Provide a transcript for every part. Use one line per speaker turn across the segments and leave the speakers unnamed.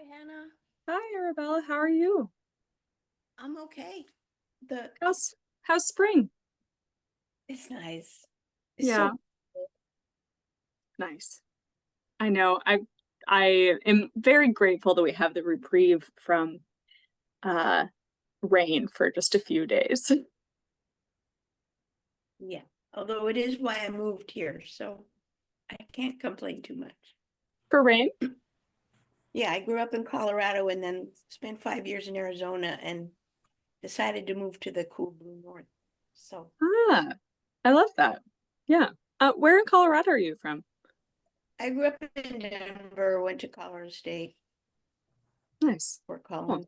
Hi, Hannah.
Hi, Arabella. How are you?
I'm okay. The
How's spring?
It's nice. It's
Yeah,
so
nice. I know. I am very grateful that we have the reprieve from uh rain for just a few days.
yeah. Although it is why I moved here, so I can't complain too much.
For rain?
Yeah, I grew up in Colorado and then spent 5 years in Arizona and decided to move to the cool blue north. So
Ah, I love that. Yeah. Where in Colorado are you from?
I grew up in Denver, went to Colorado State,
Nice.
Fort
Cool.
Collins.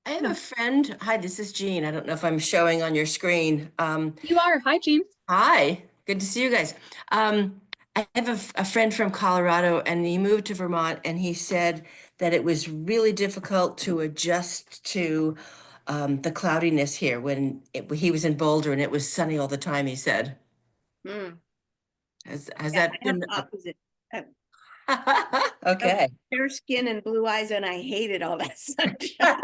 I have
Yeah.
a friend. Hi, this is Jean. I don't know if I'm showing on your screen.
You are. Hi, Jean.
Hi, good to see you guys. I have a friend from Colorado and he moved to Vermont and he said that it was really difficult to adjust to the cloudiness here when he was in Boulder and it was sunny all the time, he said.
Mm,
Has
yeah,
that
I have
been
opposite. I have
okay?
fair skin and blue eyes, and I hated all that sunshine.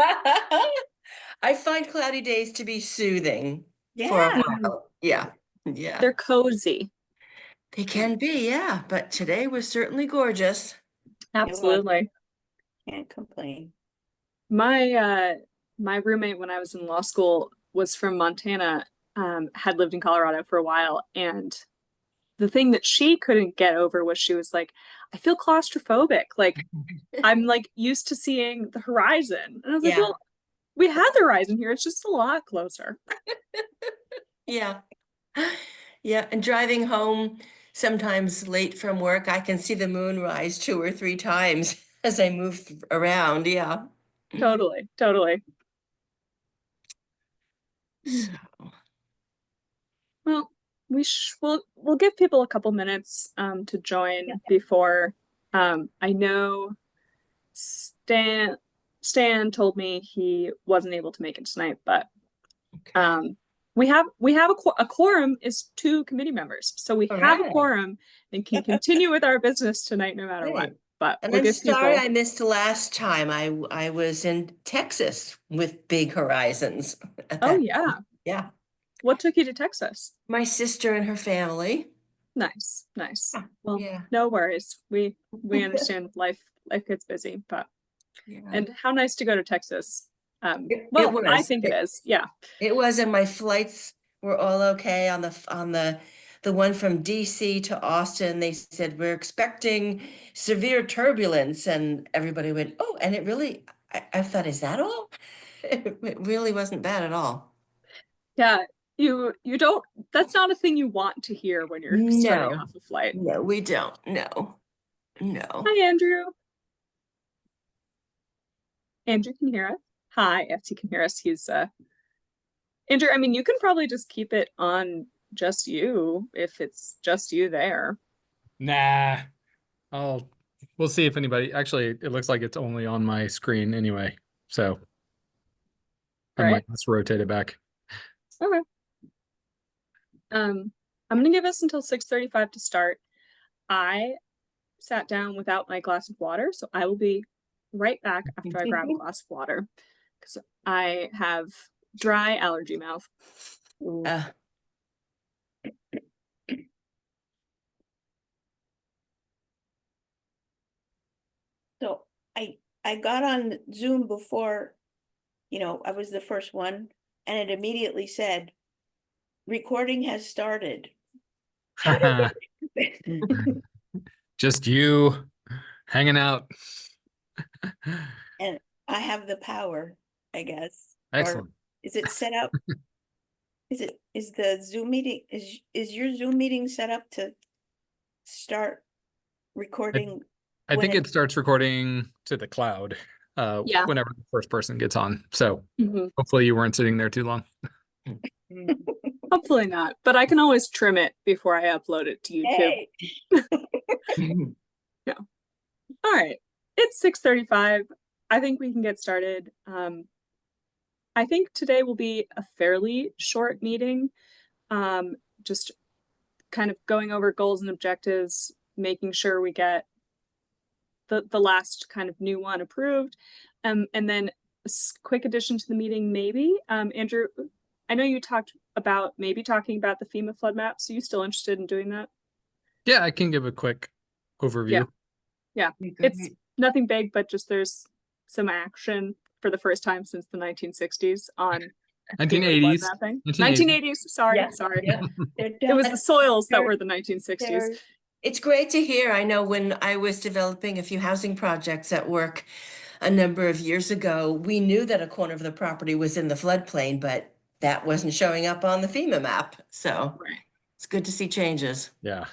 I find cloudy days to be soothing for a
Yeah,
while. Yeah, yeah.
They're cozy.
They
Yeah,
can be, yeah, but today was certainly gorgeous.
it was.
absolutely.
Can't complain.
My my roommate when I was in law school was from Montana, had lived in Colorado for a while, and the thing that she couldn't get over was she was like, I feel claustrophobic. Like I'm like used to seeing the horizon. And I was like,
Yeah,
well, we had the horizon here. It's just a lot closer.
yeah. Yeah, and driving home sometimes late from work, I can see the moon rise 2 or 3 times as I move around. Yeah.
Totally, totally.
So,
Well, we'll give people a couple minutes to
Yeah.
join before I know Stan told me he wasn't able to make it tonight, but
okay.
um a quorum is two committee members. So we
All
have a
right.
quorum and can continue with our business tonight no matter what.
Great.
But
And
we'll
I'm
give
sorry
people
I missed last time. I was in Texas with big horizons at
Oh
that.
yeah.
Yeah.
What took you to Texas?
My sister and her family.
Nice, nice. Well,
Yeah.
no worries. We understand life gets busy, but
Yeah.
and how nice to go to Texas.
It
Well, I
was.
think it is. Yeah.
It was, and my flights were all okay on the one from DC to Austin. They said we're expecting severe turbulence, and everybody went, "Oh!" And it really, I thought, is that all? It really wasn't bad at all.
Yeah. You don't that's not a thing you want to hear when you're starting
No,
off a flight.
no, we don't. No, no.
Hi, Andrew. Andrew can hear us. Hi, yes, he can hear us. He's Andrew, I mean, you can probably just keep it on just you if it's just you there.
Nah, I'll we'll see if anybody actually it looks like it's only on my screen anyway. So I
Right?
might just rotate it back.
Okay. I'm gonna give us until 6:35 to start. I sat down without my glass of water, so I will be right back after I grab a glass of water because I have dry allergy mouth.
Ooh.
Uh,
So I got on Zoom before, I was the first one, and it immediately said, recording has started. How did that happen?
Just you hanging out.
And I have the power, I guess. Or
Excellent.
is it set up? Is the Zoom meeting, is your Zoom meeting set up to start
I,
recording
I
when
think
it?
it starts recording to the cloud
Yeah.
whenever the first person gets on. So
Mhm.
hopefully you weren't sitting there too long.
Hopefully not, but I can always trim it before I upload it to YouTube.
Hey,
Yeah. All right. It's 6:35. I think we can get started. I think today will be a fairly short meeting. Just kind of going over goals and objectives, making sure we get the last kind of new one approved. And then a quick addition to the meeting, maybe. Andrew, I know you talked about maybe talking about the FEMA flood maps. Are you still interested in doing that?
Yeah, I can give a quick overview.
It's nothing big, but just there's some action for the first time since the 1960s on FEMA flood
1980s.
mapping.
1980s.
1980s. Sorry,
Yeah.
sorry.
Yeah.
It was the soils that
There-
were the 1960s.
It's great to hear. I know when I was developing a few housing projects at work a number of years ago, we knew that a corner of the property was in the floodplain, but that wasn't showing up on the FEMA map. So
Right.
it's good to see changes.
Yeah.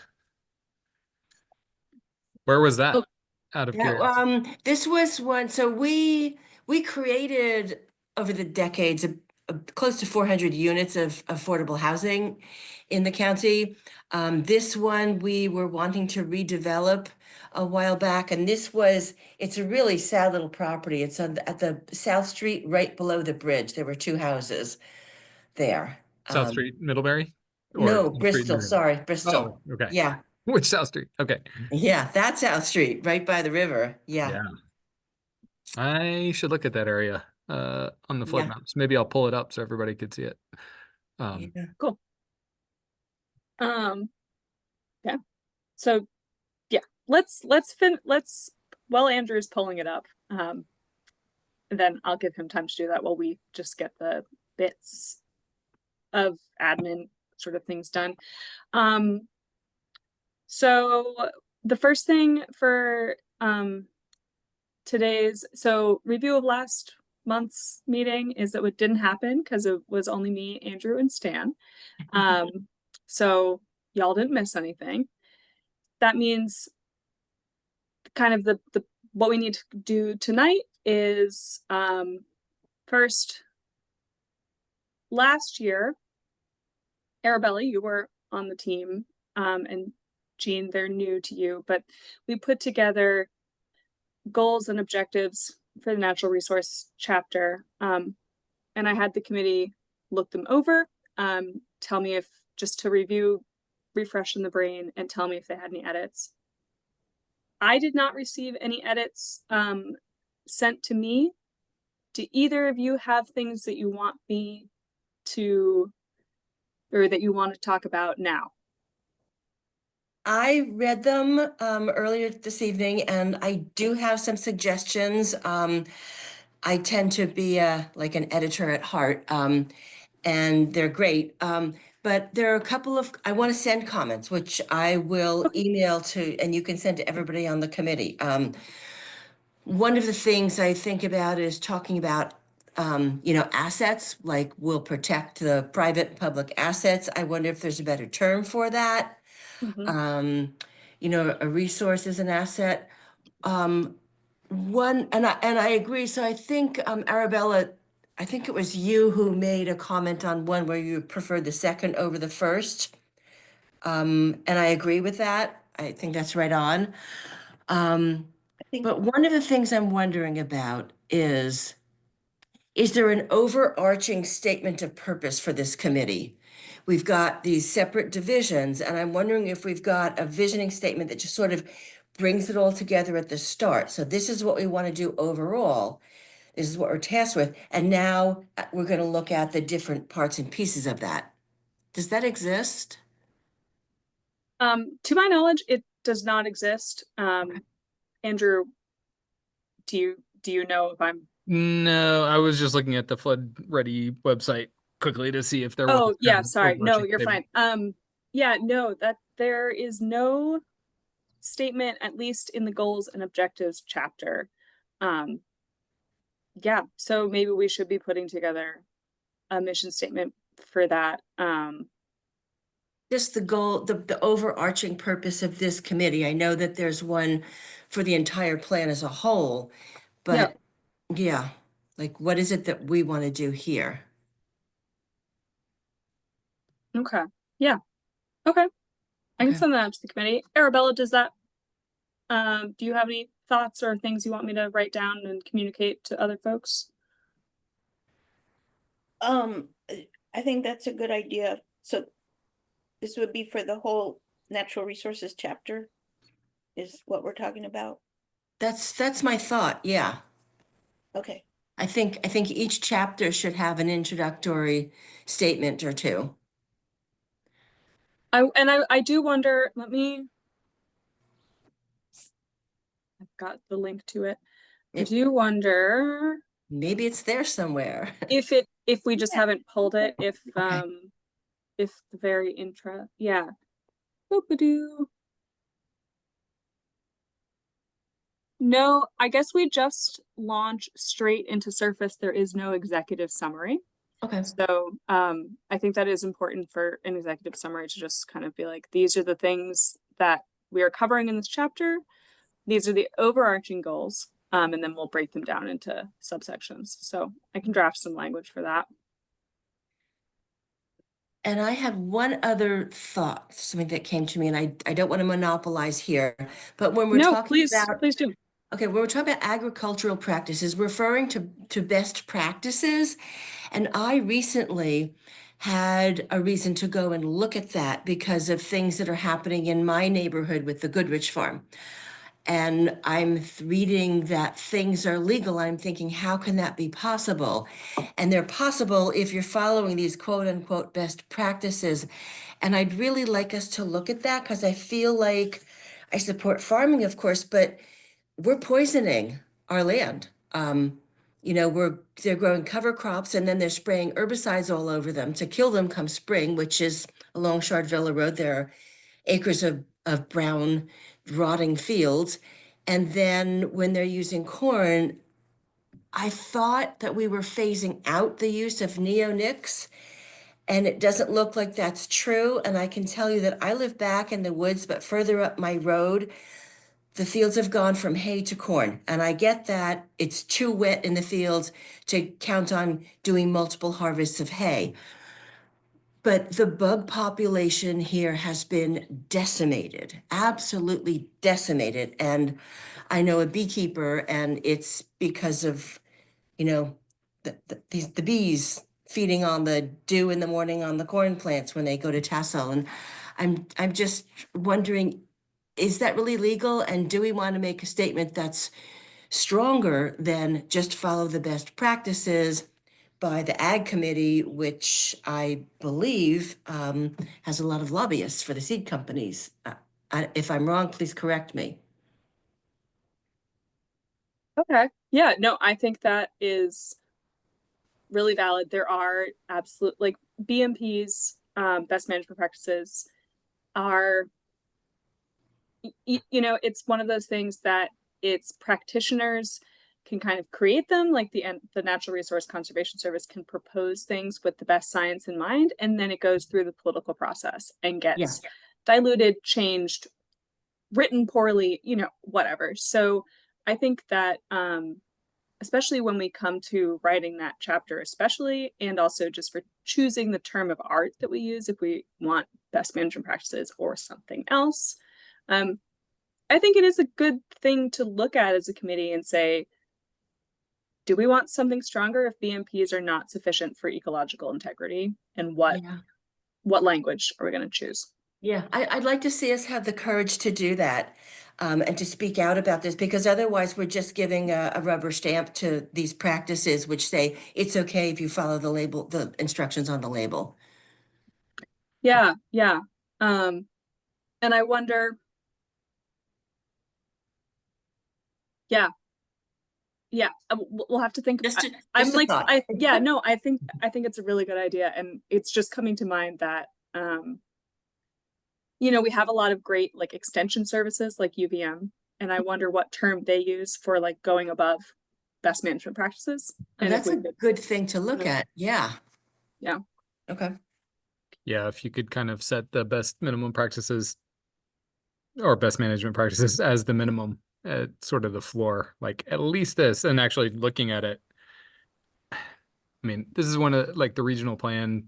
Where was that?
Oh,
Out of
Yeah,
curiosity.
this was one, so we created over the decades close to 400 units of affordable housing in the county. This one we were wanting to redevelop a while back, and it's a really sad little property. It's at the South Street, right below the bridge. There were two houses there.
South Street, Middlebury?
No,
South Street,
Bristol,
Newton?
sorry, Bristol.
Oh, okay.
Yeah,
Which South Street? Okay.
yeah, that's South Street, right by the river. Yeah.
Yeah. I should look at that area on the flood
Yeah.
maps. Maybe I'll pull it up so everybody could see it.
Yeah.
Yeah. So yeah, let's while Andrew's pulling it up, then I'll give him time to do that while we just get the bits of admin sort of things done. So the first thing for today's review of last month's meeting is that it didn't happen because it was only me, Andrew, and Stan. So y'all didn't miss anything. That means kind of the what we need to do tonight is first, last year, Arabella, you were on the team, and Jean, they're new to you, but we put together goals and objectives for the natural resource chapter. And I had the committee look them over, tell me if, just to review, refresh in the brain, and tell me if they had any edits. I did not receive any edits sent to me. Do either of you have things that you want me to, or that you want to talk about now?
I read them earlier this evening, and I do have some suggestions. I tend to be like an editor at heart, and they're great. But there are a couple of, I want to send comments, which I will email to, and you can send to everybody on the committee. One of the things I think about is talking about assets, like we'll protect the private and public assets. I wonder if there's a better term for that. A resource is an asset. And I agree. So I think, Arabella, I think it was you who made a comment on one where you preferred the second over the first. And I agree with that. I think that's right on. But one of the things I'm wondering about is there an overarching statement of purpose for this committee? We've got these separate divisions, and I'm wondering if we've got a visioning statement that just sort of brings it all together at the start. So this is what we want to do overall. This is what we're tasked with. And now we're going to look at the different parts and pieces of that. Does that exist?
To my knowledge, it does not exist. Andrew, do you know if I'm...
No, I was just looking at the Flood Ready website quickly to see if there was.
Oh, yeah, sorry. No,
overarching
you're
statement.
fine. Yeah, no, that there is no statement, at least in the goals and objectives chapter. Yeah, so maybe we should be putting together a mission statement for that.
Just the goal, the overarching purpose of this committee. I know that there's one for the entire plan as a whole, but yeah, like what is it that we want to do here?
Okay. Yeah. Okay. I can
Okay.
send that to the committee. Arabella, does that, do you have any thoughts or things you want me to write down and communicate to other folks?
I think that's a good idea. So this would be for the whole natural resources chapter is what we're talking about.
That's my thought, yeah.
Okay,
I think each chapter should have an introductory statement or two.
I do wonder, I've got the link to it. I
It-
do wonder
Maybe it's there somewhere.
if we just haven't pulled it, if the very intro, yeah. Boop-a-doo. No, I guess we just launch straight into Surface. There is no executive summary.
Okay.
So I think that is important for an executive summary to just kind of be like, these are the things that we are covering in this chapter. These are the overarching goals. And then we'll break them down into subsections. So I can draft some language for that.
And I had one other thought, something that came to me, and I don't want to monopolize here, but when we're
No,
talking about,
please do.
okay, when we're talking about agricultural practices, referring to best practices, and I recently had a reason to go and look at that because of things that are happening in my neighborhood with the Goodrich Farm. And I'm reading that things are legal. I'm thinking, how can that be possible? And they're possible if you're following these quote unquote best practices. And I'd really like us to look at that because I feel like I support farming, of course, but we're poisoning our land. They're growing cover crops and then they're spraying herbicides all over them to kill them come spring, which is along Shardvilla Road. There are acres of brown rotting fields. And then when they're using corn, I thought that we were phasing out the use of neonics, and it doesn't look like that's true. And I can tell you that I live back in the woods, but further up my road, the fields have gone from hay to corn. And I get that it's too wet in the fields to count on doing multiple harvests of hay. But the bug population here has been decimated, absolutely decimated. And I know a beekeeper, and it's because of, the bees feeding on the dew in the morning on the corn plants when they go to tassel. And I'm just wondering, is that really legal? And do we want to make a statement that's stronger than just follow the best practices by the Ag Committee, which I believe has a lot of lobbyists for the seed companies? If I'm wrong, please correct me.
Okay. Yeah, no, I think that is really valid. There are absolute like BMP's best management practices are it's one of those things that its practitioners can kind of create them, like the Natural Resource Conservation Service can propose things with the best science in mind, and then it goes through the political process and gets diluted, changed, written poorly, whatever. So I think that especially when we come to writing that chapter, especially, and also just for choosing the term of art that we use, if we want best management practices or something else, I think it is a good thing to look at as a committee and say, do we want something stronger if BMPs are not sufficient for ecological integrity? And what language are we going to choose?
Yeah, I'd like to see us have the courage to do that, and to speak out about this, because otherwise we're just giving a rubber stamp to these practices which say it's okay if you follow the instructions on the label.
Yeah. And I wonder, we'll have to think.
Just a
I'm like,
thought.
I think it's a really good idea, and it's just coming to mind that we have a lot of great like extension services like UVM, and I wonder what term they use for like going above best management practices.
And that's a good thing to look at. Yeah.
Yeah.
Okay.
Yeah, if you could kind of set the best minimum practices or best management practices as the minimum at sort of the floor, like at least this, and actually looking at it. I mean, this is one of like the regional plan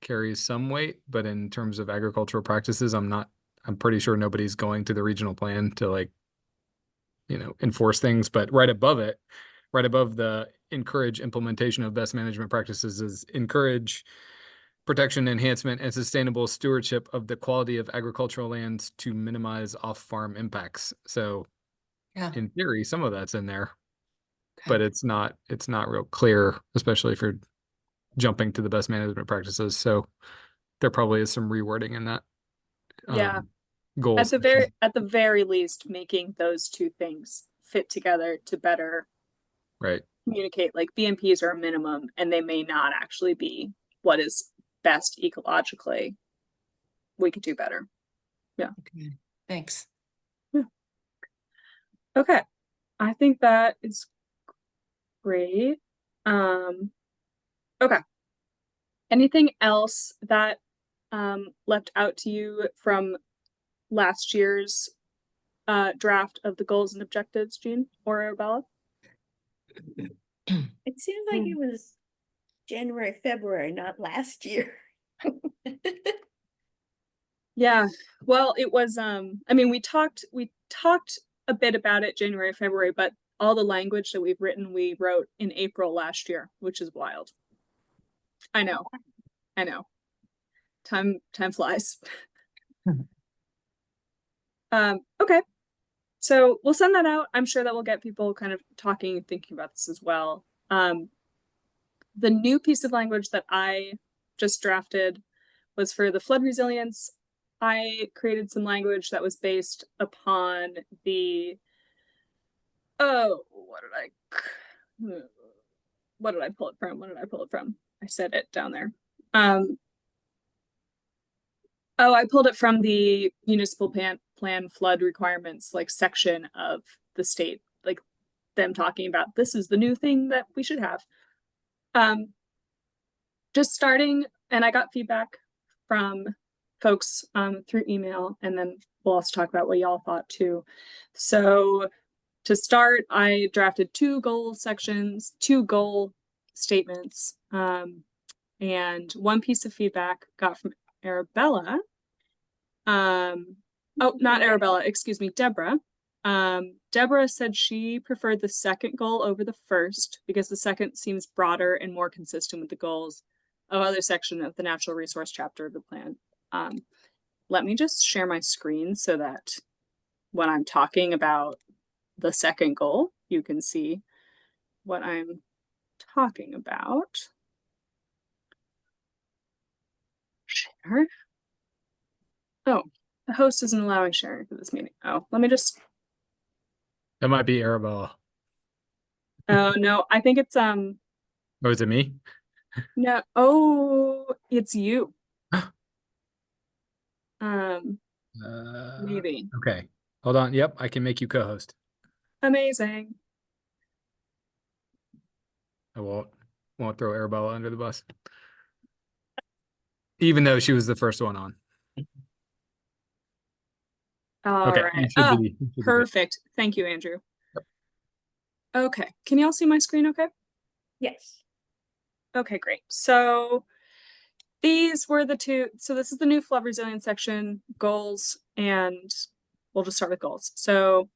carries some weight, but in terms of agricultural practices, I'm pretty sure nobody's going to the regional plan to like, enforce things, but right above it, right above the encourage implementation of best management practices is encourage protection, enhancement, and sustainable stewardship of the quality of agricultural lands to minimize off-farm impacts. So
Yeah.
in theory, some of that's in there,
Okay.
but it's not real clear, especially if you're jumping to the best management practices. So there probably is some rewording in that.
Yeah.
Goals.
At the very least, making those two things fit together to better
Right.
communicate. Like BMPs are a minimum, and they may not actually be what is best ecologically. We could do better.
Okay. Thanks.
Okay, I think that is great. Okay. Anything else that leapt out to you from last year's draft of the goals and objectives, Jean or Arabella?
It seems like it was January, February, not last year.
Yeah, well, it was I mean, we talked a bit about it January, February, but all the language that we've written, we wrote in April last year, which is wild. I know. Time flies. Okay. So we'll send that out. I'm sure that will get people kind of talking and thinking about this as well. The new piece of language that I just drafted was for the flood resilience. I created some language that was based upon the what did I pull it from? I said it down there. I pulled it from the municipal plan flood requirements, like section of the state, like them talking about this is the new thing that we should have. Just starting, and I got feedback from folks through email, and then we'll also talk about what y'all thought too. So to start, I drafted 2 goal sections, 2 goal statements, and one piece of feedback got from Arabella. Not Arabella, excuse me, Deborah. Deborah said she preferred the second goal over the first because the second seems broader and more consistent with the goals of other section of the natural resource chapter of the plan. Let me just share my screen so that when I'm talking about the second goal, you can see what I'm talking about. Share. Oh, the host isn't allowing sharing for this meeting. Oh, let me just.
That might be Arabella.
Oh no, I think it's
Oh, is it me?
No. Oh, it's you. Maybe.
Okay. Hold on. Yep, I can make you co-host.
Amazing.
I won't throw Arabella under the bus. Even though she was the first one on.
All
Okay.
right.
You should be good.
Perfect. Thank you, Andrew. Okay. Can you all see my screen okay?
Yes.
Okay, great. So these were the 2. So this is the new flood resilience section, goals, and we'll just start with goals. So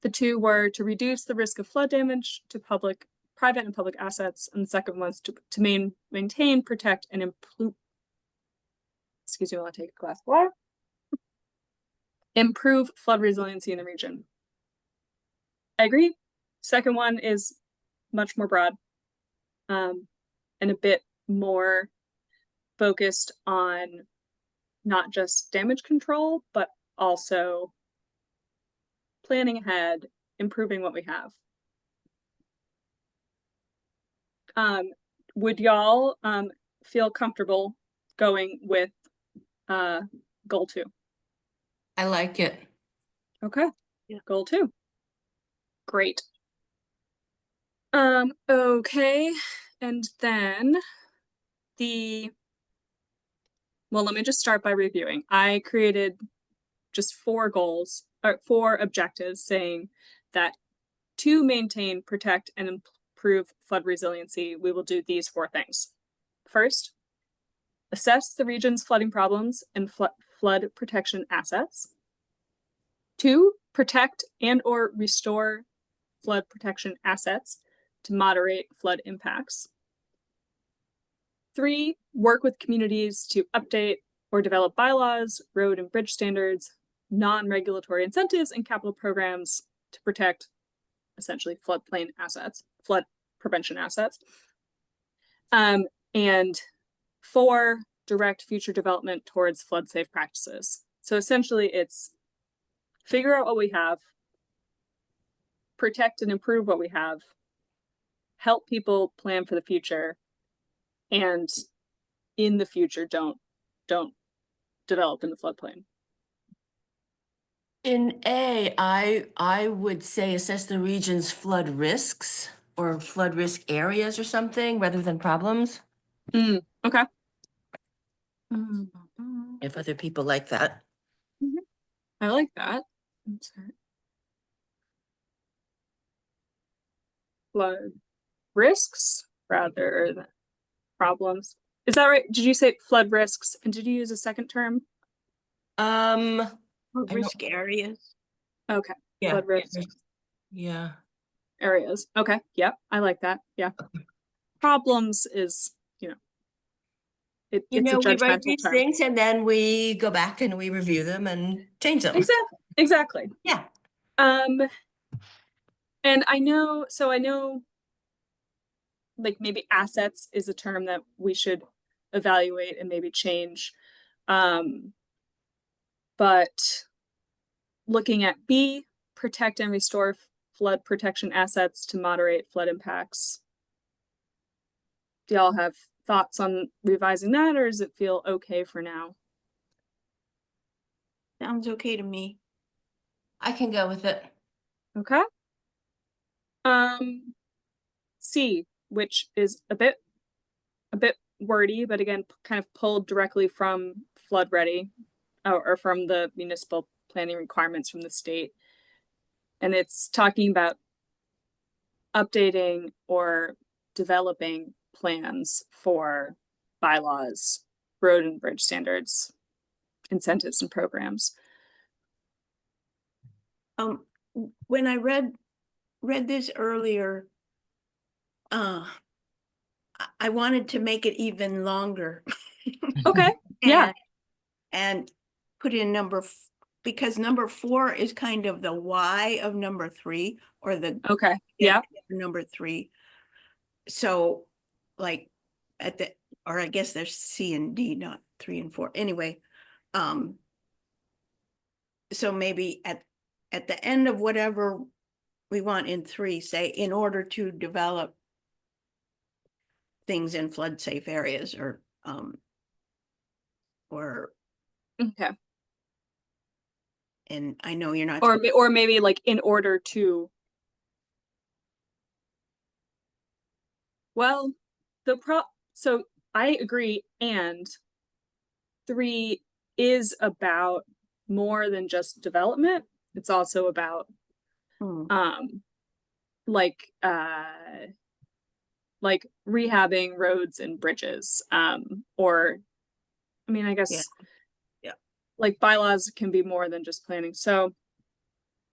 the 2 were to reduce the risk of flood damage to private and public assets, and the second was to maintain, protect, and improve. Excuse me while I take a glass of water. Improve flood resiliency in the region. I agree. Second one is much more broad, and a bit more focused on not just damage control, but also planning ahead, improving what we have. Would y'all feel comfortable going with goal 2?
I like it.
Okay.
Yeah.
Goal 2. Great. Okay. And then well, let me just start by reviewing. I created just 4 goals or 4 objectives saying that to maintain, protect, and improve flood resiliency, we will do these 4 things. First, assess the region's flooding problems and flood protection assets. 2, protect and or restore flood protection assets to moderate flood impacts. 3, work with communities to update or develop bylaws, road and bridge standards, non-regulatory incentives and capital programs to protect essentially floodplain assets, flood prevention assets. And 4, direct future development towards flood safe practices. So essentially it's figure out what we have, protect and improve what we have, help people plan for the future, and in the future don't develop in the floodplain.
In A, I would say assess the region's flood risks or flood risk areas or something rather than problems.
Okay.
If other people like that.
I like that. I'm sorry. Flood risks rather than problems. Is that right? Did you say flood risks? And did you use a second term?
Or
don't-
risk areas.
Okay.
Yeah.
Flood risks
Yeah.
areas. Okay. Yep. I like that. Yeah. Problems is,
You
it's
know,
a
we write
judgmental
these
term.
things and then we go back and we review them and change them.
Exactly.
Yeah.
And I know like maybe assets is a term that we should evaluate and maybe change. But looking at B, protect and restore flood protection assets to moderate flood impacts. Do y'all have thoughts on revising that, or does it feel okay for now?
Sounds okay to me.
I can go with it.
Okay. C, which is a bit wordy, but again, kind of pulled directly from Flood Ready, or from the municipal planning requirements from the state. And it's talking about updating or developing plans for bylaws, road and bridge standards, incentives and programs.
When I read this earlier, I wanted to make it even longer.
Okay. Yeah.
And put in because number 4 is kind of the why of number 3, or the
Okay. Yeah.
number 3. So like or I guess there's C and D, not 3 and 4. Anyway, so maybe at the end of whatever we want in 3, say, in order to develop things in flood safe areas, or
Okay.
and I know you're not.
Or maybe like in order to. Well, so I agree, and 3 is about more than just development. It's also about like rehabbing roads and bridges, or I mean, I guess like bylaws can be more than just planning. So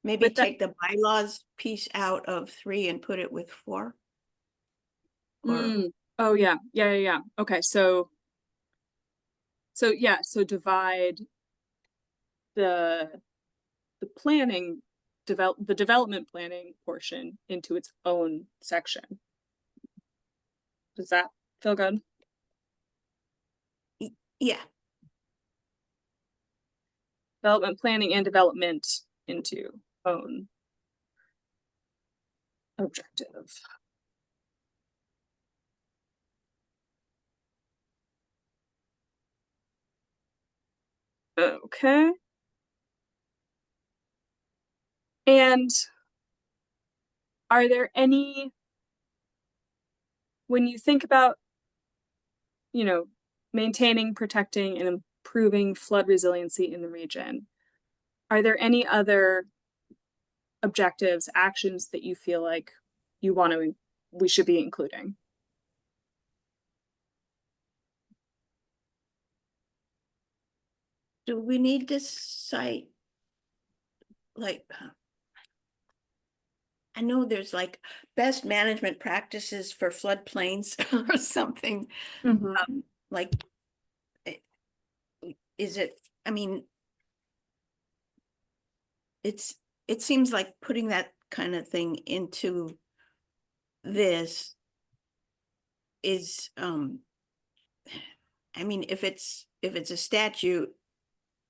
maybe take the bylaws piece out of 3 and put it with 4.
Oh yeah. Okay, so divide the planning, the development planning portion into its own section. Does that feel good?
Yeah.
Development planning and development into own objective. Okay. And are there any, when you think about, maintaining, protecting, and improving flood resiliency in the region, are there any other objectives, actions that you feel like we should be including?
Do we need to cite, like, I know there's like best management practices for floodplains or something, like, is it, I mean, it seems like putting that kind of thing into this is, I mean, if it's a statute,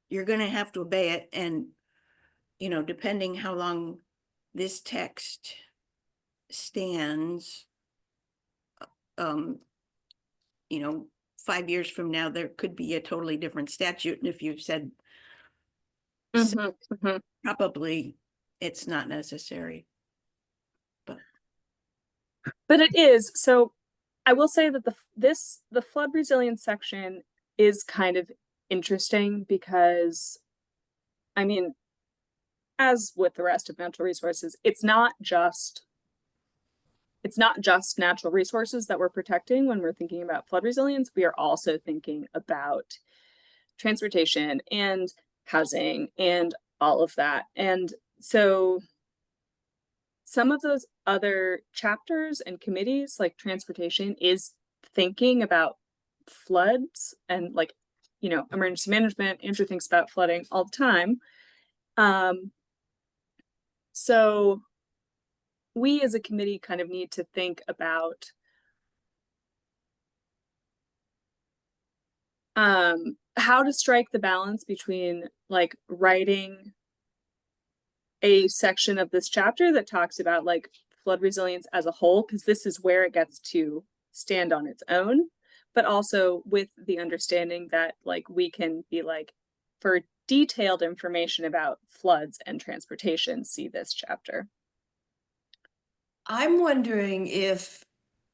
you're gonna have to obey it, and, you know, depending how long this text stands, you know, 5 years from now, there could be a totally different statute, and if you've said
Mhm, mhm.
probably it's not necessary.
But it is. So I will say that the flood resilience section is kind of interesting because, I mean, as with the rest of natural resources, it's not just natural resources that we're protecting when we're thinking about flood resilience. We are also thinking about transportation and housing and all of that. And so some of those other chapters and committees, like transportation, is thinking about floods and, like, you know, emergency management. Andrew thinks about flooding all the time. So we as a committee kind of need to think about how to strike the balance between, like, writing a section of this chapter that talks about, like, flood resilience as a whole, because this is where it gets to stand on its own, but also with the understanding that, like, we can be like, for detailed information about floods and transportation, see this chapter.
I'm wondering if,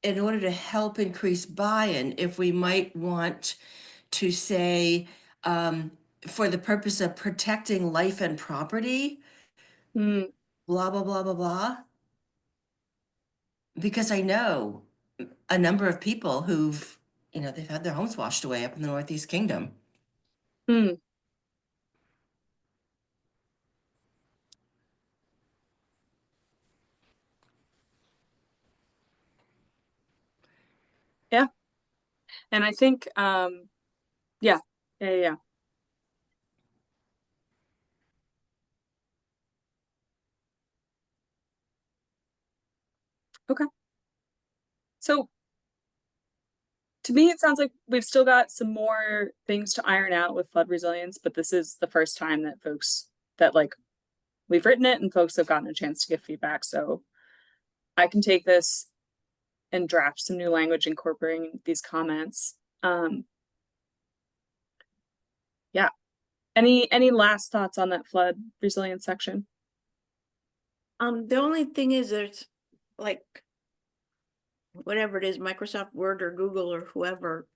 in order to help increase buy-in, if we might want to say, for the purpose of protecting life and property,
Mm,
blah, blah, blah, blah, blah. Because I know a number of people who've, you know, they've had their homes washed away up in the Northeast Kingdom.
mm. Yeah. And I think, yeah. Okay. So to me, it sounds like we've still got some more things to iron out with flood resilience, but this is the first time that like, we've written it and folks have gotten a chance to give feedback. So I can take this and draft some new language incorporating these comments. Yeah. Any last thoughts on that flood resilience section?
The only thing is there's, like, whatever it is, Microsoft Word or Google or whoever,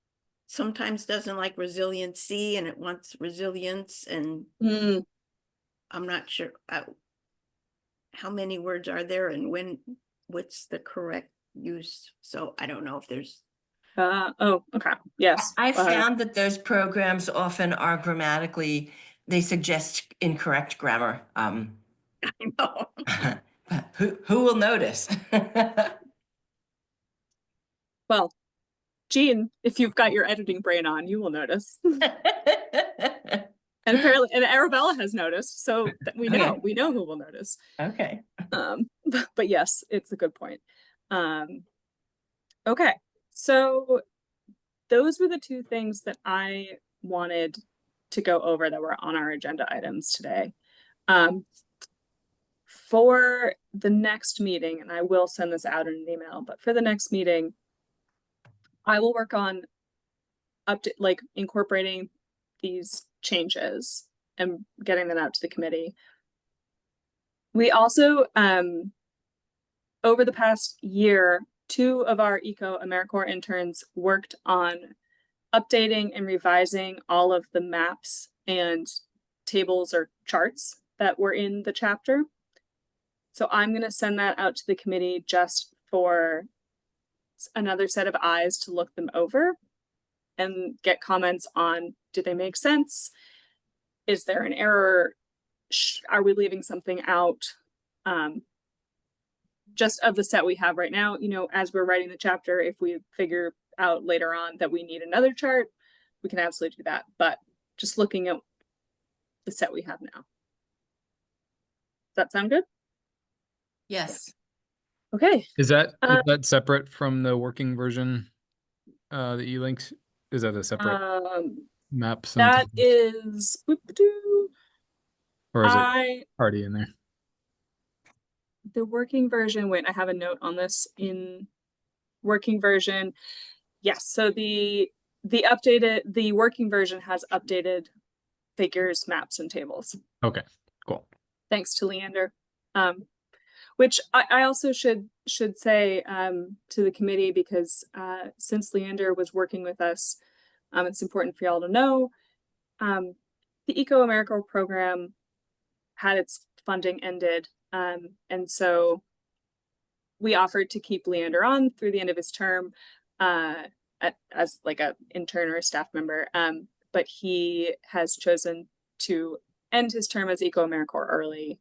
sometimes doesn't like resiliency and it wants resilience, and
Mm,
I'm not sure how many words are there and what's the correct use. So I don't know if there's,
oh, okay. Yes.
I found that those programs often are grammatically, they suggest incorrect grammar.
I know.
Who will notice?
Well, Jean, if you've got your editing brain on, you will notice. And apparently, and Arabella has noticed, so we know who will notice.
Okay.
But yes, it's a good point. Okay, so those were the two things that I wanted to go over that were on our agenda items today. For the next meeting, and I will send this out in an email, but for the next meeting, I will work on like incorporating these changes and getting them out to the committee. We also, over the past year, 2 of our Eco AmeriCorps interns worked on updating and revising all of the maps and tables or charts that were in the chapter. So I'm going to send that out to the committee just for another set of eyes to look them over and get comments on, do they make sense? Is there an error? Are we leaving something out? Just of the set we have right now, you know, as we're writing the chapter, if we figure out later on that we need another chart, we can absolutely do that. But just looking at the set we have now. that sound good?
Yes.
Okay.
Is that
Uh,
separate from the working version? The e-links, is that a separate maps and
That
tables?
is, boop-a-doo.
Or is it
I,
already in there?
the working version, wait, I have a note on this in working version. Yes, so the working version has updated figures, maps, and tables,
Okay, cool.
thanks to Leander. Which I also should say to the committee, because since Leander was working with us, it's important for y'all to know the Eco America program had its funding ended, and so we offered to keep Leander on through the end of his term as like a intern or a staff member, but he has chosen to end his term as Eco America early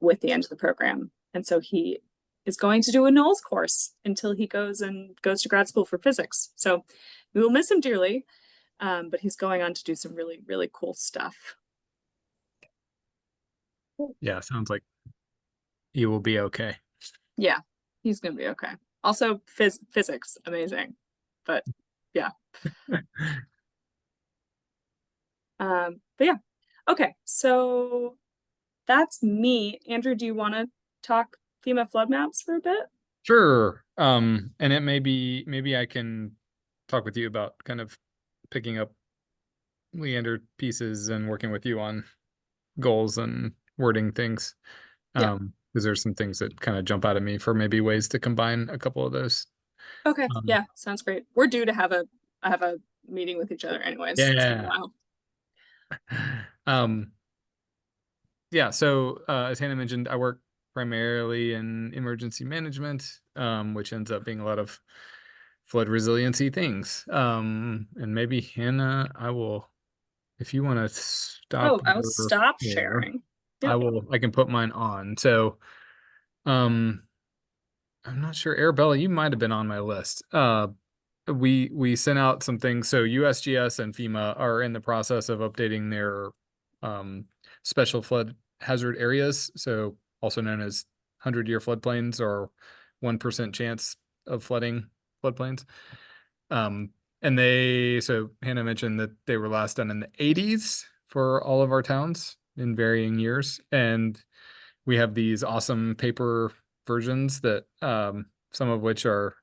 with the end of the program, and so he is going to do a Knowles course until he goes to grad school for physics. So we will miss him dearly, but he's going on to do some really, really cool stuff.
Yeah, sounds like you will be okay.
Yeah, he's gonna be okay. Also, physics, amazing. But yeah. But yeah. Okay, so that's me. Andrew, do you want to talk FEMA flood maps for a bit?
Sure. And it maybe I can talk with you about kind of picking up Leander pieces and working with you on goals and wording things.
Yeah.
Because there's some things that kind of jump out at me for maybe ways to combine a couple of those.
Okay, yeah, sounds great. We're due to have a meeting with each other anyways. It's been a
Yeah.
while.
Yeah, so as Hannah mentioned, I work primarily in emergency management, which ends up being a lot of flood resiliency things. And maybe Hannah, if you want to stop
Oh, I will
your
stop
share,
sharing.
I
Yep.
I can put mine on. So I'm not sure, Arabella, you might have been on my list. We sent out some things. So USGS and FEMA are in the process of updating their special flood hazard areas, so also known as 100-year floodplains or 1% chance of flooding floodplains. And so Hannah mentioned that they were last done in the 80s for all of our towns in varying years, and we have these awesome paper versions that some of which are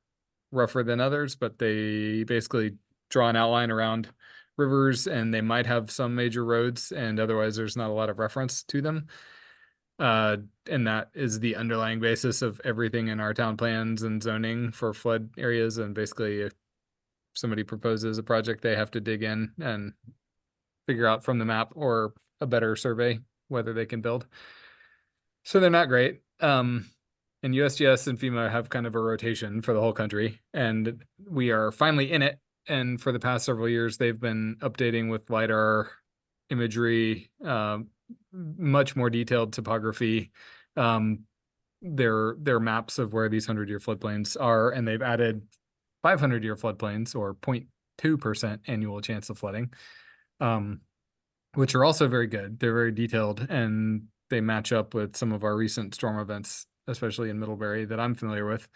rougher than others, but they basically draw an outline around rivers and they might have some major roads, and otherwise there's not a lot of reference to them. And that is the underlying basis of everything in our town plans and zoning for flood areas. And basically, if somebody proposes a project, they have to dig in and figure out from the map or a better survey whether they can build. So they're not great. And USGS and FEMA have kind of a rotation for the whole country, and we are finally in it. And for the past several years, they've been updating with LiDAR imagery, much more detailed topography, their maps of where these 100-year floodplains are, and they've added 500-year floodplains or 0.2% annual chance of flooding, which are also very good. They're very detailed, and they match up with some of our recent storm events, especially in Middlebury, that I'm familiar with.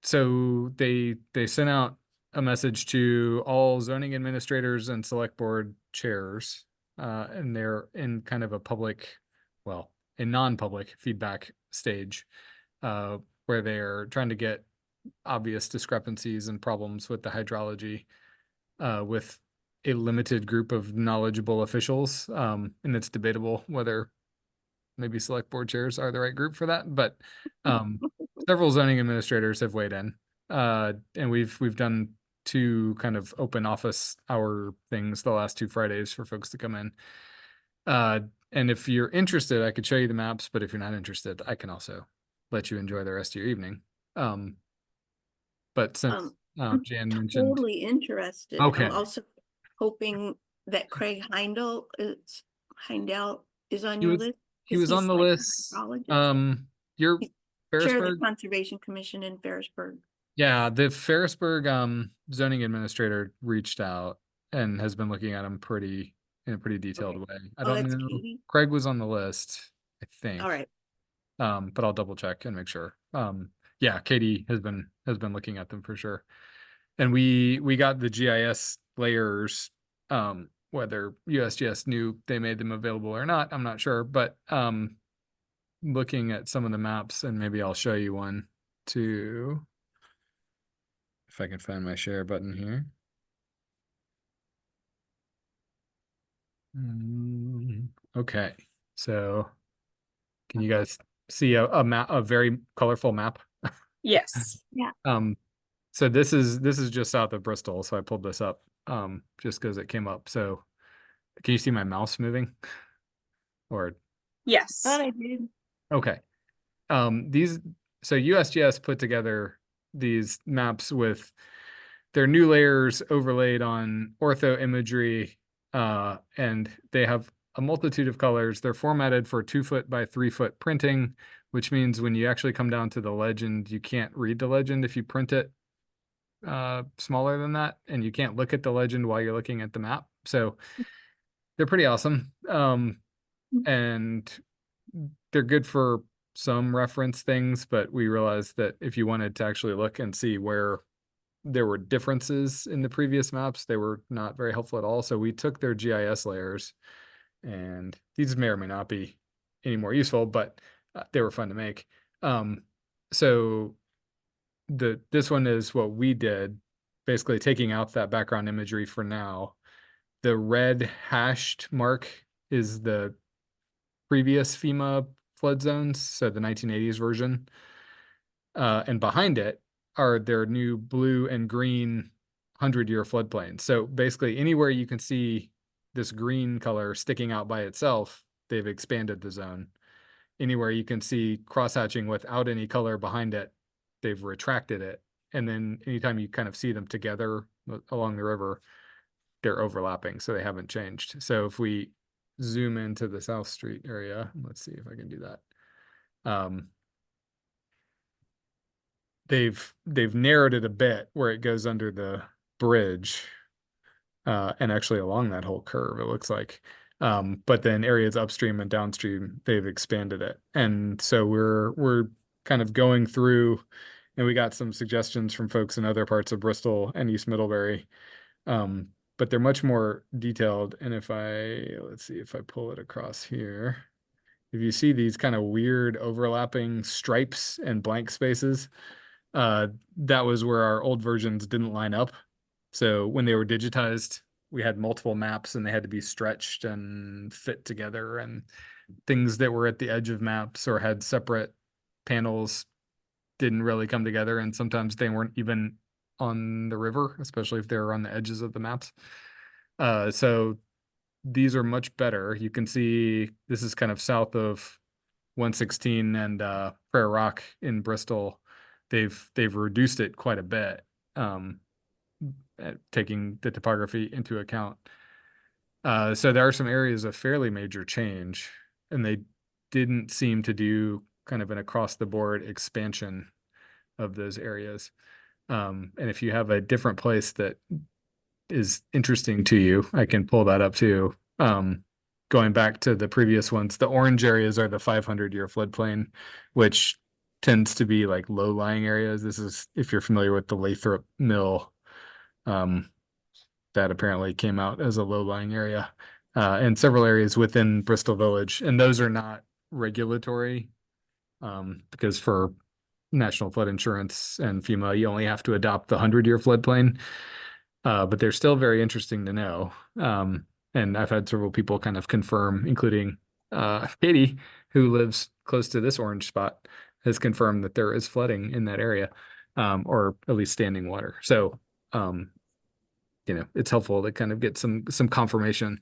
So they sent out a message to all zoning administrators and select board chairs, and they're in kind of a non-public feedback stage, where they're trying to get obvious discrepancies and problems with the hydrology, with a limited group of knowledgeable officials. And it's debatable whether maybe select board chairs are the right group for that, but several zoning administrators have weighed in, and we've done 2 kind of open office hour things the last 2 Fridays for folks to come in. And if you're interested, I could show you the maps, but if you're not interested, I can also let you enjoy the rest of your evening. But since
I'm
Jan mentioned,
totally interested.
Okay.
I'm also hoping that Craig Heindel is on
He
your
was-
list.
he
'cause
was on
he's
the
like a
list.
hydrologist.
You're
He's Chair of the
Ferrisburg.
Conservation Commission in Ferrisburg.
Yeah, the Ferrisburg zoning administrator reached out and has been looking at them pretty in a pretty detailed way. I
Oh,
don't
that's
know.
Katie.
Craig was on the list, I think.
All right.
But I'll double check and make sure. Yeah, Katie has been looking at them for sure. And we got the GIS layers, whether USGS knew they made them available or not, I'm not sure, but looking at some of the maps, and maybe I'll show you one too, if I can find my share button here. Okay, so can you guys see a map, a very colorful map?
Yes.
So this is just south of Bristol, so I pulled this up just because it came up. So can you see my mouse moving? Or
Yes.
Thought I did.
okay. So USGS put together these maps with their new layers overlaid on ortho imagery, and they have a multitude of colors. They're formatted for 2-foot by 3-foot printing, which means when you actually come down to the legend, you can't read the legend if you print it smaller than that, and you can't look at the legend while you're looking at the map. So they're pretty awesome. And they're good for some reference things, but we realized that if you wanted to actually look and see where there were differences in the previous maps, they were not very helpful at all. So we took their GIS layers, and these may or may not be any more useful, but they were fun to make. So this one is what we did, basically taking out that background imagery for now. The red hashed mark is the previous FEMA flood zones, so the 1980s version. And behind it are their new blue and green 100-year floodplains. So basically anywhere you can see this green color sticking out by itself, they've expanded the zone. Anywhere you can see crosshatching without any color behind it, they've retracted it. And then anytime you kind of see them together along the river, they're overlapping, so they haven't changed. So if we zoom into the South Street area, let's see if I can do that. They've narrowed it a bit where it goes under the bridge, and actually along that whole curve, it looks like. But then areas upstream and downstream, they've expanded it. And so we're kind of going through, and we got some suggestions from folks in other parts of Bristol and East Middlebury. But they're much more detailed. And let's see if I pull it across here, if you see these kind of weird overlapping stripes and blank spaces, that was where our old versions didn't line up. So when they were digitized, we had multiple maps and they had to be stretched and fit together, and things that were at the edge of maps or had separate panels didn't really come together. And sometimes they weren't even on the river, especially if they were on the edges of the maps. So these are much better. You can see this is kind of south of 116 and Prairie Rock in Bristol. They've reduced it quite a bit, taking the topography into account. So there are some areas of fairly major change, and they didn't seem to do kind of an across the board expansion of those areas. And if you have a different place that is interesting to you, I can pull that up too. Going back to the previous ones, the orange areas are the 500-year floodplain, which tends to be like low-lying areas. This is, if you're familiar with the Lathrop Mill, that apparently came out as a low-lying area, and several areas within Bristol Village. And those are not regulatory, because for National Flood Insurance and FEMA, you only have to adopt the 100-year floodplain. But they're still very interesting to know. And I've had several people kind of confirm, including Katie, who lives close to this orange spot, has confirmed that there is flooding in that area, or at least standing water. So, it's helpful to kind of get some confirmation.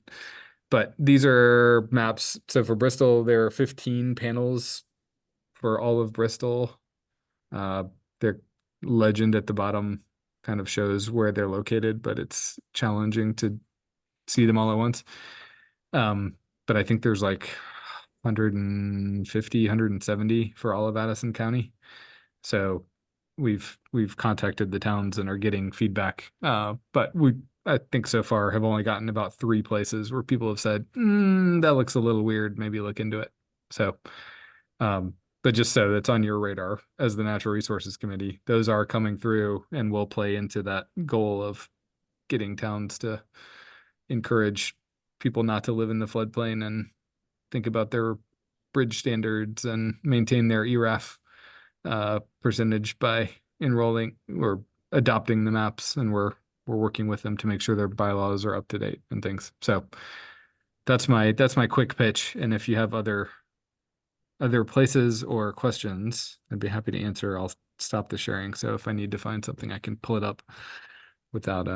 But these are maps. So for Bristol, there are 15 panels for all of Bristol. Their legend at the bottom kind of shows where they're located, but it's challenging to see them all at once. But I think there's like 150, 170 for all of Addison County. So we've contacted the towns and are getting feedback. But we I think so far have only gotten about 3 places where people have said, that looks a little weird, maybe look into it. So, but just so that's on your radar as the Natural Resources Committee, those are coming through and will play into that goal of getting towns to encourage people not to live in the floodplain and think about their bridge standards and maintain their ERAF percentage by enrolling or adopting the maps, and we're working with them to make sure their bylaws are up to date and things. So that's my quick pitch. And if you have other places or questions, I'd be happy to answer. I'll stop the sharing. So if I need to find something, I can pull it up without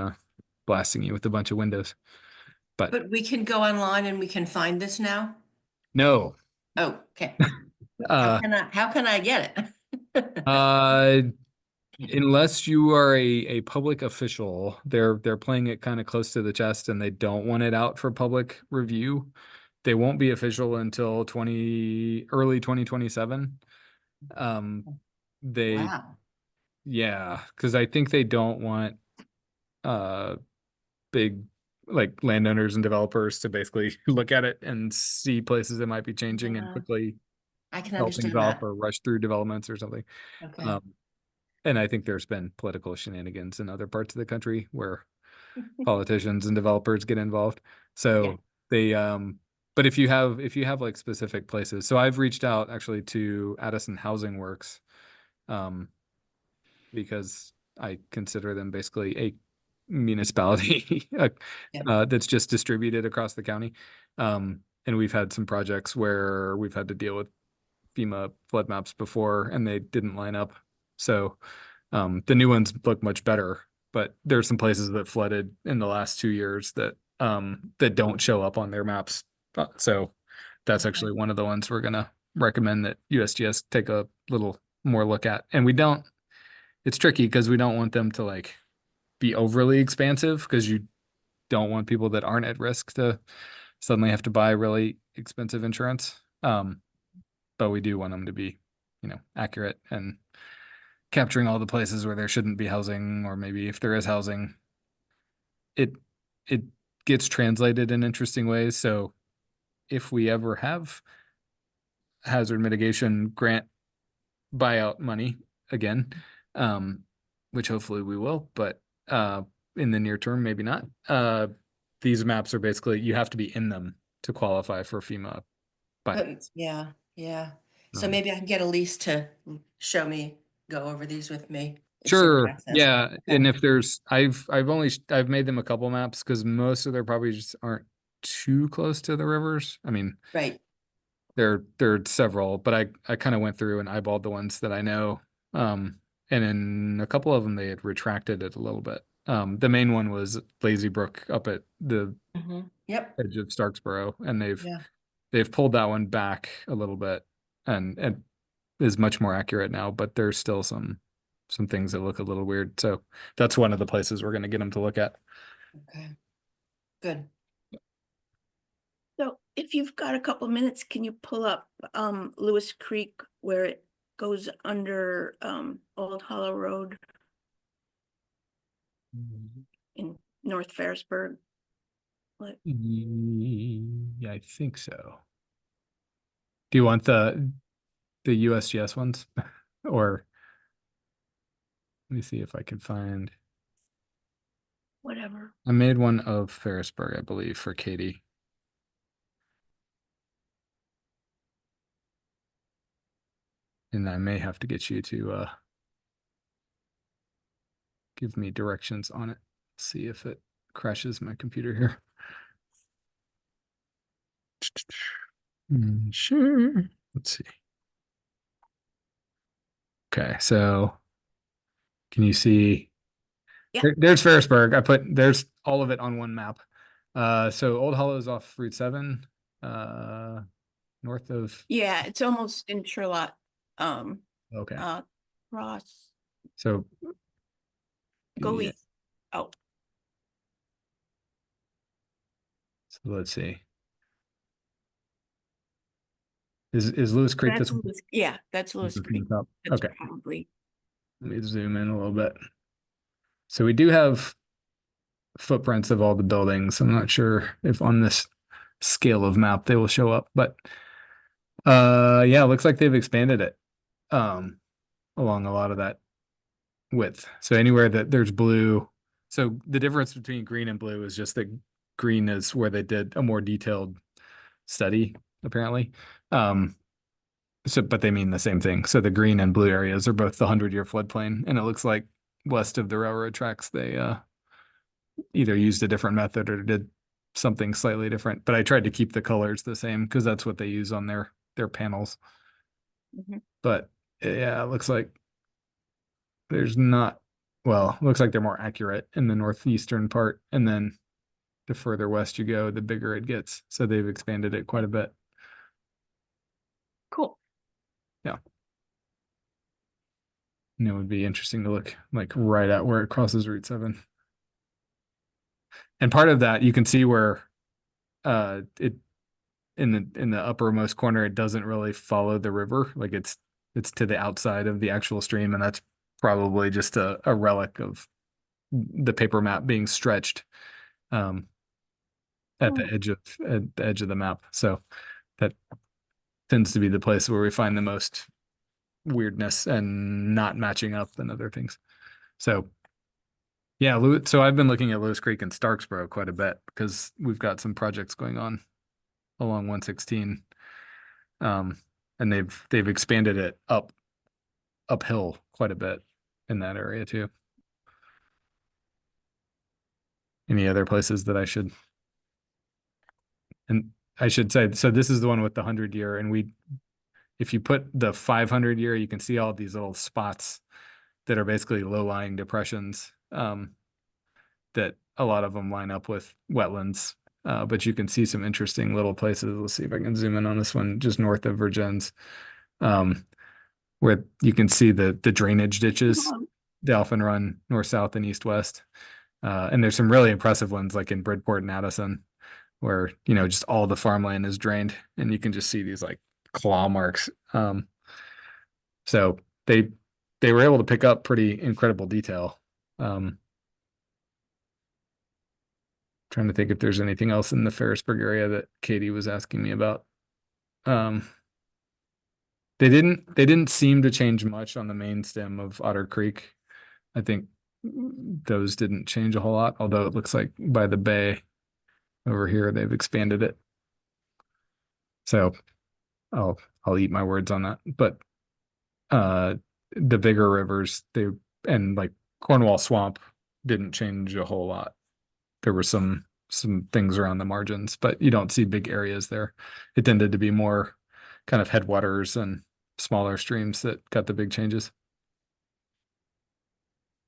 blasting you with a bunch of windows. But
we can go online and we can find this now?
no.
Oh, okay.
Uh,
How can I get it?
Unless you are a public official, they're playing it kind of close to the chest and they don't want it out for public review. They won't be official until early 2027.
Wow.
Yeah, because I think they don't want big like landowners and developers to basically look at it and see places that might be changing and
Yeah.
quickly
I can
sell things
understand
off
that.
or rush through developments or something.
Okay.
And I think there's been political shenanigans in other parts of the country where politicians and developers get involved. So they but if you have like specific places. So I've reached out actually to Addison Housing Works because I consider them basically a municipality that's just distributed across the county. And we've had some projects where we've had to deal with FEMA flood maps before and they didn't line up. So the new ones look much better, but there's some places that flooded in the last 2 years that that don't show up on their maps. So that's actually one of the ones we're gonna recommend that USGS take a little more look at. And it's tricky because we don't want them to like be overly expansive because you don't want people that aren't at risk to suddenly have to buy really expensive insurance. But we do want them to be, accurate and capturing all the places where there shouldn't be housing, or maybe if there is housing, it gets translated in interesting ways. So if we ever have hazard mitigation grant buyout money again, which hopefully we will, but in the near term, maybe not. These maps are basically, you have to be in them to qualify for FEMA buyout.
Yeah. So maybe I can get Elise to go over these with me. and see what
Sure.
that says.
Yeah.
Okay.
And if there's, I've made them a couple maps because most of their properties aren't too close to the rivers. I mean,
Right.
there are several, but I kind of went through and eyeballed the ones that I know. And in a couple of them, they had retracted it a little bit. The main one was Lazy Brook up at the
Yep.
edge of Starksboro, and
Yeah.
they've pulled that one back a little bit and is much more accurate now, but there's still some things that look a little weird. So that's one of the places we're going to get them to look at.
Okay. Good.
So if you've got a couple minutes, can you pull up Lewis Creek where it goes under Old Hollow Road in North Ferrisburg?
Yeah, I think so. Do you want the USGS ones or let me see if I can find.
Whatever.
I made one of Ferrisburg, I believe, for Katie. And I may have to get you to give me directions on it. See if it crashes my computer here. Sure. Let's see. Okay, so can you see?
Yeah.
There's Ferrisburg. There's all of it on one map. So Old Hollow is off Route 7, north of.
Yeah, it's almost in Charlotte.
Okay.
Ross,
So
go
yeah,
east. Oh,
so let's see. Is Lewis Creek
that's
this one?
Lewis, yeah, that's Lewis
This
Creek.
one up?
That's
Okay.
probably.
Let me zoom in a little bit. So we do have footprints of all the buildings. I'm not sure if on this scale of map they will show up, but yeah, it looks like they've expanded it along a lot of that width. So anywhere that there's blue, so the difference between green and blue is just that green is where they did a more detailed study, apparently. So, but they mean the same thing. So the green and blue areas are both the 100-year floodplain, and it looks like west of the railroad tracks, they either used a different method or did something slightly different. But I tried to keep the colors the same because that's what they use on their panels.
Mhm.
But yeah, it looks like there's not, well, it looks like they're more accurate in the northeastern part, and then the further west you go, the bigger it gets. So they've expanded it quite a bit.
Cool.
And it would be interesting to look like right at where it crosses Route 7. And part of that you can see where it in the uppermost corner, it doesn't really follow the river. Like it's to the outside of the actual stream, and that's probably just a relic of the paper map being stretched at the edge of the map. So that tends to be the place where we find the most weirdness and not matching up and other things. So yeah, so I've been looking at Lewis Creek and Starksboro quite a bit because we've got some projects going on along 116. And they've expanded it uphill quite a bit in that area too. Any other places that I should say, so this is the one with the 100-year, and if you put the 500-year, you can see all these little spots that are basically low-lying depressions, that a lot of them line up with wetlands. But you can see some interesting little places. Let's see if I can zoom in on this one just north of Virgins, where you can see the drainage ditches. They often run north, south, and east, west. And there's some really impressive ones like in Bridport and Addison, where, just all the farmland is drained and you can just see these like claw marks. So they were able to pick up pretty incredible detail. Trying to think if there's anything else in the Ferrisburg area that Katie was asking me about. They didn't seem to change much on the main stem of Otter Creek. I think those didn't change a whole lot, although it looks like by the bay over here they've expanded it. So I'll eat my words on that. But the bigger rivers, and like Cornwall Swamp didn't change a whole lot. There were some things around the margins, but you don't see big areas there. It tended to be more kind of headwaters and smaller streams that got the big changes.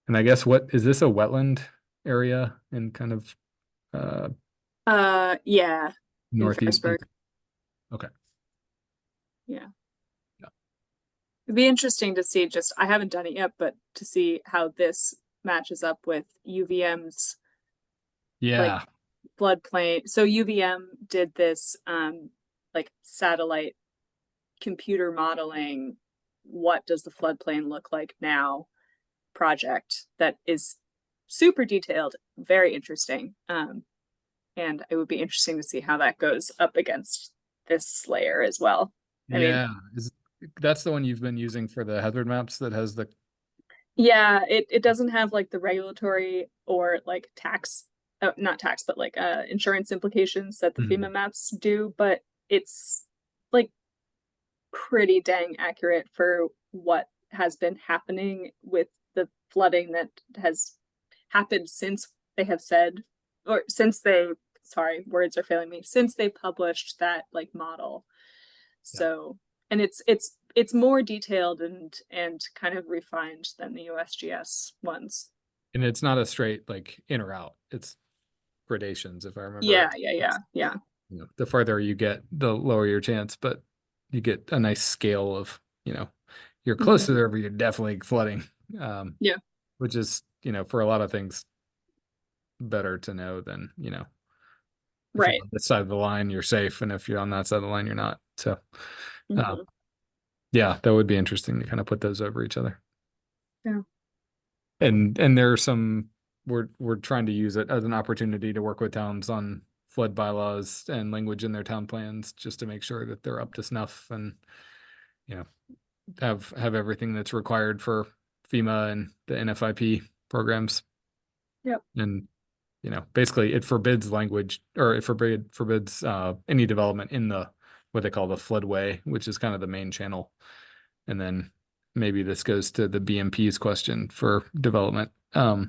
And I guess what is this, a wetland area in kind of
Yeah, in
northeast?
Ferrisburg.
Okay.
Yeah.
Yeah.
It'd be interesting to see, I haven't done it yet, but to see how this matches up with UVM's
Yeah.
floodplain. So UVM did this like satellite computer modeling, what does the floodplain look like now project that is super detailed, very interesting. And it would be interesting to see how that goes up against this layer as well. I mean,
That's the one you've been using for the hazard maps that has the.
Yeah, it doesn't have like the regulatory or like tax, not tax, but like insurance implications that the FEMA maps do, but it's like pretty dang accurate for what has been happening with the flooding that has happened since they have said, or since they, sorry, words are failing me, since they published that like model. So, and it's more detailed and kind of refined than the USGS ones.
And it's not a straight like in or out. It's gradations, if I remember.
Yeah.
The further you get, the lower your chance, but you get a nice scale of, you're close to the river, you're definitely flooding.
Yeah.
Which is, for a lot of things better to know than, if you're
right
on this side of the line, you're safe. And if you're on that side of the line, you're not. So yeah, that would be interesting to kind of put those over each other.
Yeah.
And there are some we're trying to use it as an opportunity to work with towns on flood bylaws and language in their town plans, just to make sure that they're up to snuff and, you know, have everything that's required for FEMA and the NFIP programs.
Yep.
And, you know, basically it forbids language, or it forbids any development in the, what they call the floodway, which is kind of the main channel. And then maybe this goes to the BMP's question for development, for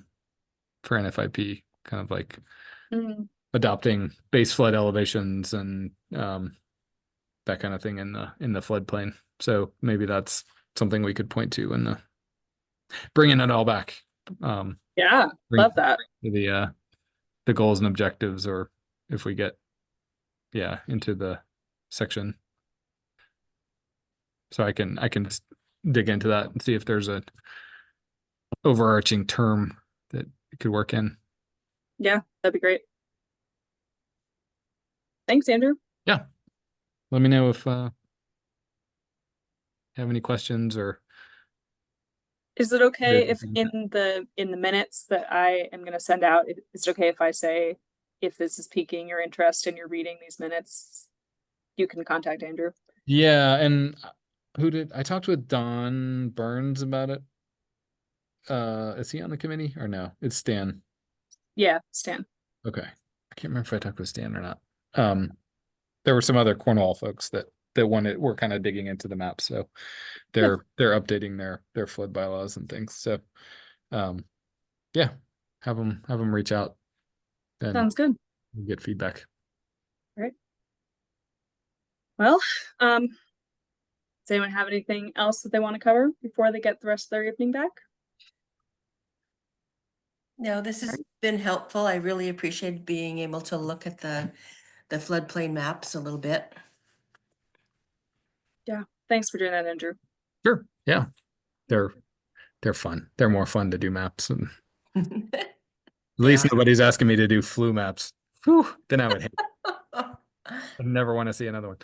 NFIP, kind of like
Mm,
adopting base flood elevations and that kind of thing in the floodplain. So maybe that's something we could point to in the bringing it all back.
yeah,
bring
love that.
the goals and objectives, or if we get into the section. So I can dig into that and see if there's a overarching term that it could work in.
Yeah, that'd be great. Thanks, Andrew.
Yeah. Let me know if you have any questions or
Is it okay
Good.
if in the minutes that I am gonna send out, is it okay if I say, if this is piquing your interest and you're reading these minutes, you can contact Andrew?
yeah, and who did I talked with Don Burns about it? Is he on the committee or no? It's Stan.
Yeah, Stan.
Okay. I can't remember if I talked with Stan or not. There were some other Cornwall folks that were kind of digging into the map, so they're updating their flood bylaws and things. So yeah, have them reach out and
Sounds good.
get feedback.
Well, does anyone have anything else that they want to cover before they get the rest of their evening back?
No, this has been helpful. I really appreciate being able to look at the floodplain maps a little bit.
Yeah, thanks for doing that, Andrew.
Sure. Yeah. They're fun. They're more fun to do maps, and at least nobody's asking me to do flu maps. Whew, then I would hate I never want to see another one.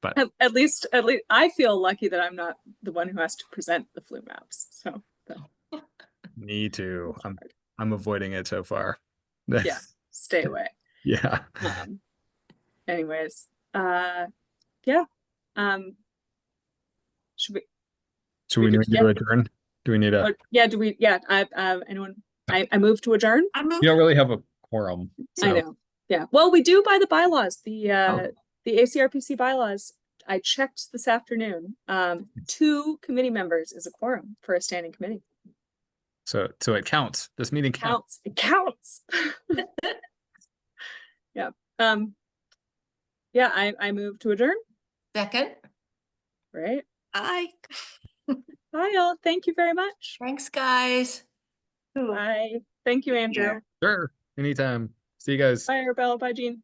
But
At least I feel lucky that I'm not the one who has to present the flu maps. So
me too.
that's hard.
I'm avoiding it so far.
Yeah, stay away.
Yeah.
Anyways, should
we need
yeah.
to adjourn? Do we need a?
Yeah, do we? Yeah, anyone? I move to adjourn.
I moved.
You don't really have a quorum. So.
I know. Yeah. Well, we do by the bylaws. The
Oh.
the ACRPC bylaws. I checked this afternoon. 2 committee members is a quorum for a standing committee.
So it counts. This meeting counts.
It counts. Yeah. Yeah, I move to adjourn.
Second,
Right.
I.
Bye, all. Thank you very much.
thanks, guys.
Bye. Thank you, Andrew.
Yeah.
Sure. Anytime. See you guys.
Bye, Arabella. Bye, Jean.